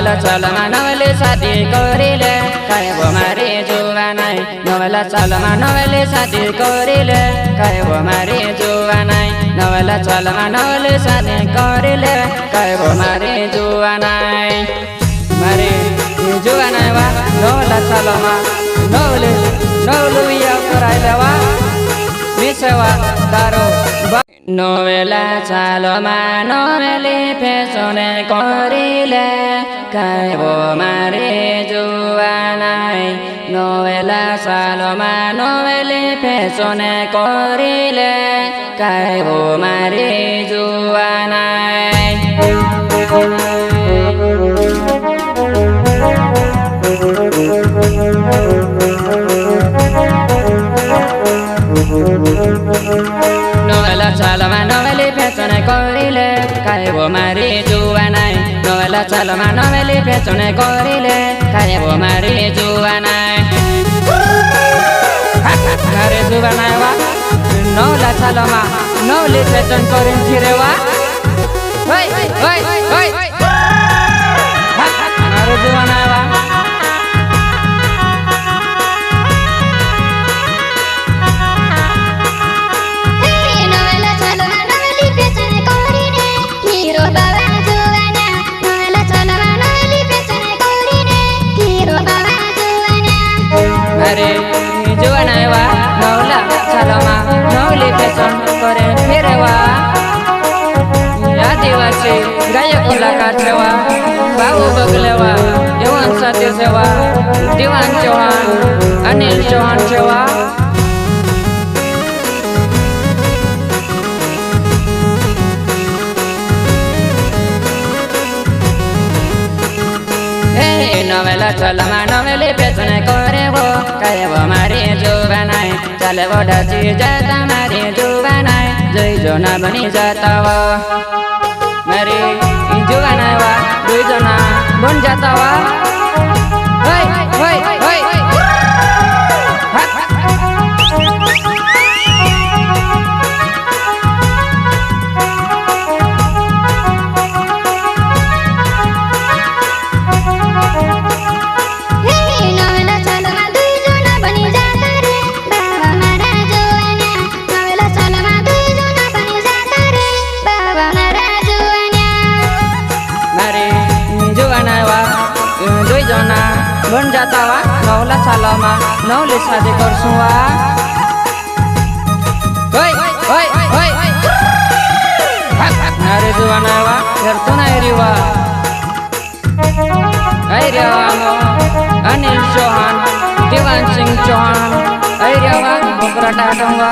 नवेला सालमा नवेले शादी करिले कायबो मारे जुवानाई नवेला सालमा नवेले शादी करिले कायबो मारे जुवानाई नवेला सालमा नवेले शादी करिले कायबो मारे जुवानाई मारे जुवानाई वा नवेला सालमा नवेले विया कराइले वा मिसेवा दारो नवेला सालमा नवेले फेसने करिले कायबो मारे जुवानाई नवेला सालमा नवेले फेसने करिले कायबो मारे जुवानाई नवेला सालमा नवेले फेसने करिले कायबो मारे जुवानाई नवेला सालमा नवेले फेसने करिले कायबो मारे जुवानाई मारे जुवानाई वा नवेला सालमा नवेले फेसन करिन थिरे वा होय होय होय मारे जुवानाई वा अरे जुवानाई वा नवला सालमा नवले फेसन करे फिरे वा आदिवासी गायक कलाकार सेवा बाबू बगले वा यवन सत्य सेवा दीवान चौहान अनिल चौहान सेवा नवेला सालमा नवेले फेसन करे वो कायबो मारे जुवानाई चले वो ढाची जाता मारे जुवानाई जय जना बनी जाता वो मारे जुवानाई वा दुई जना बन जाता वा होय होय होय बन जाता वा नवला सालमा नवले शादी करसु वा होय होय होय अरे जुवानाई वा हेरतो ना वा रे वा अनिल चौहान दीवान सिंह चौहान रे वा बकरा टाटम वा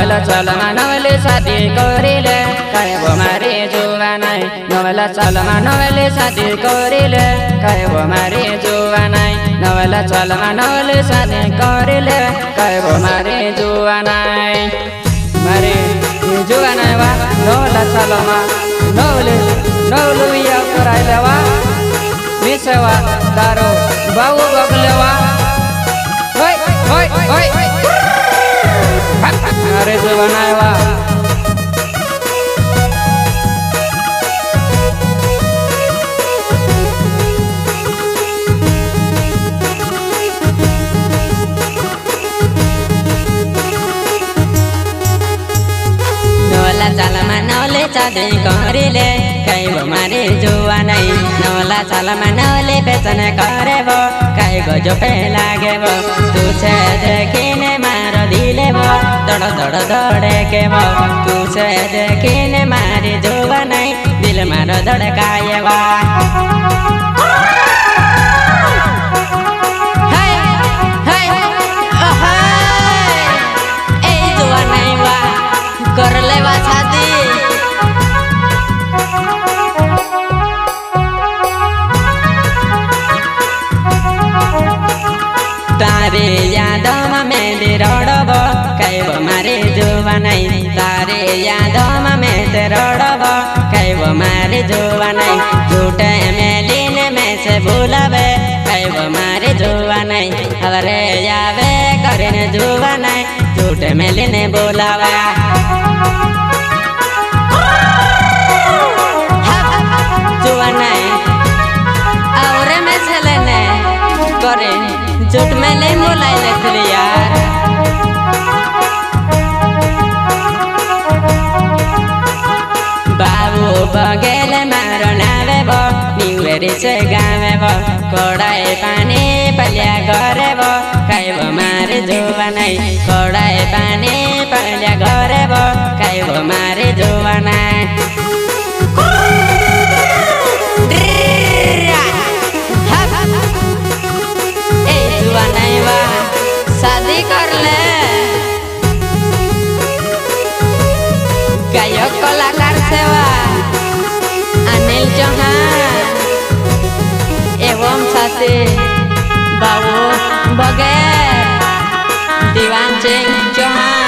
नवेला सालमा नवेले शादी करिले कायबो मारे जुवानाई नवेला सालमा नवेले शादी करिले कायबो मारे जुवानाई नवेला सालमा नवेले शादी करिले कायबो मारे जुवानाई मारे जुवानाई वा नवेला सालमा नवेले विया कराइले वा मिसेवा दारो बाबू बगले वा होय होय होय अरे जुवानाई वा नवला सालमा नवले शादी करिले कायबो मारे जुवानाई नवला सालमा नवले फेसन करे वो कायगो जो पे लागे वो तुझे देखिने मारो दिले वो दड़ दड़ दौड़े के वो तुझे देखिने मारे जुवानाई दिल मारो धड़काए वा कर ले वा शादी तारे यादमा मेले रड़बो कायबो मारे जुवानाई तारे यादमा मेले रड़बो कायबो मारे जुवानाई झूठे मेलिने में से भूलबे कायबो मारे जुवानाई अरे यावे मारे जुआ नहीं झूठ मेलिने बोलावा जुआ नहीं और में चले ने करे झूठ मेले बोलाई ले यार बाबू बगेल मारो नावे बो निवेरी से गावे बो कोड़ाए पानी पलिया घरे बो खाइबो मारे जुआ नहीं कोड़ाए पानी पलिया घरे बो खाइबो मारे जुआ नहीं ए जुआ नहीं बा शादी कर ले गायक कलाकार सेवा अनिल चौहान एवं साथी बाबू बगैर दीवान सिंह चौहान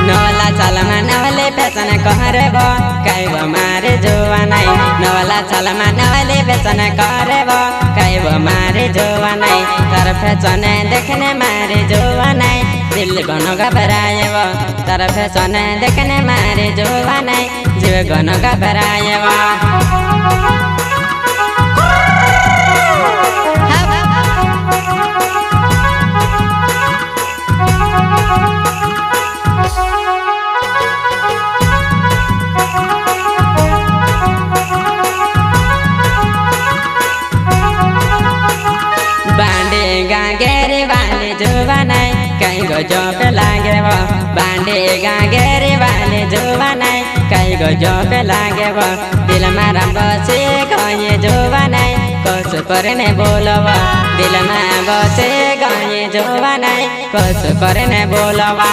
नवला चालमा नवले बेचन कहरे बो काइबो मारे जुआ नहीं नवला चालमा नवले बेचन कहरे बो काइबो मारे जुआ नहीं तर फेचने देखने मारे जुआ नहीं दिल गनो घबराएबो तर फेचने देखने मारे जुआ नहीं जीव गनो घबराएबो गागेरे वाले जुआ नहीं कहीं गो जोप लागे वो बांडे गागेरे वाले जुआ नहीं कहीं गो जोप लागे वो दिल मारा बसे गए जुआ नहीं कुछ करने बोलो वो दिल में बसे गए जुआ नहीं कुछ करने बोलो वो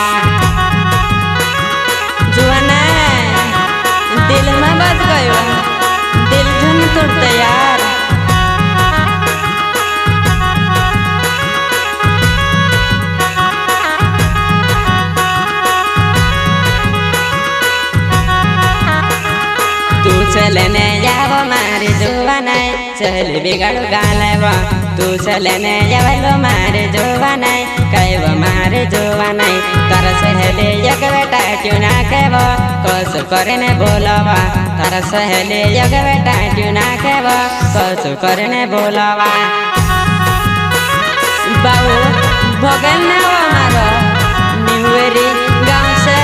जुआ नहीं दिल में बस गयो दिल झुन टूटते यार चलने जावो मारे जुआ नहीं चल बिगड़ गालेबो तू चलने जावलो मारे जुआ नहीं कहबो मारे जुआ नहीं तर सहेली एक बेटा क्यों ना कहबो कुछ करने बोलबा तर सहेली एक बेटा क्यों ना कहबो कुछ करने बोलबा बाबू भगन ना मारो निवेरी गाँव से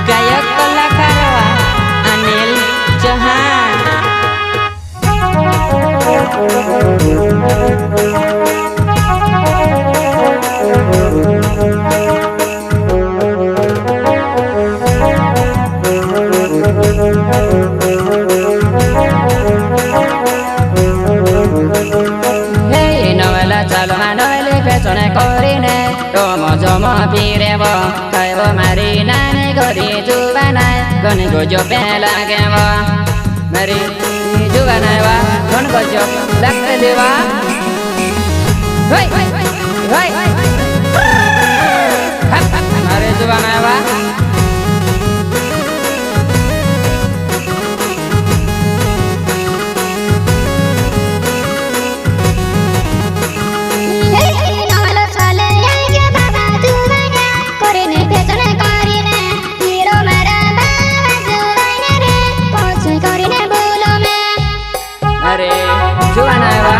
गायक कलाकार अनिल चौहान नवला चालमा नवले फेचने करिने टोमो जमो पिरेबो खाइबो मारी नानी गरी जुआ नाय गन गोजो पे लागेबो मारी जुआ नाय वा गन गोजो लागते देवा होय होय मारी जुआ नाय वा जुआ नहीं वा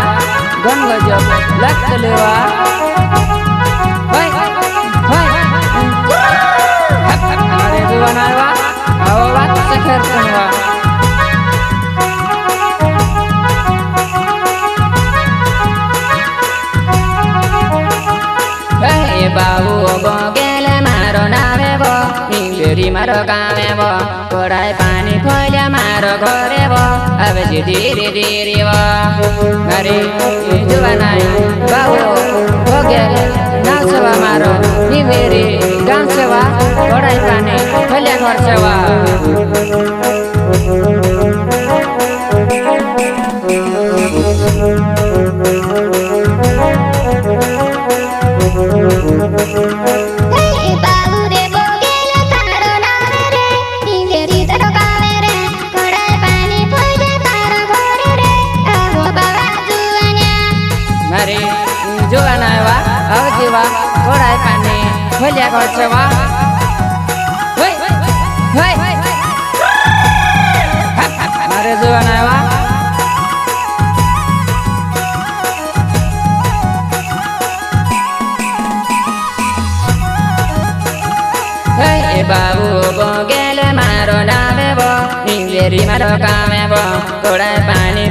गन गजब लगते लेवा होय होय हमारे जुआ नहीं वा आओ बात से खेर सुनवा हे बाबू बगेले मारो नावे बो निवेरी मारो गावे बो कोड़ाई पानी खोले मारो घरे बो अब जी धीरे धीरे बो अरे जुआ नहीं बाबू बगेले नाव सेवा मारो निवेरी गाँव सेवा कोड़ाई पानी खोले घर सेवा છે વાહ મારે જોવાના વાહ એ બાબુ બોગેલે મારો નામે બો નિવેરી મારો કામે બો થોડા પાણી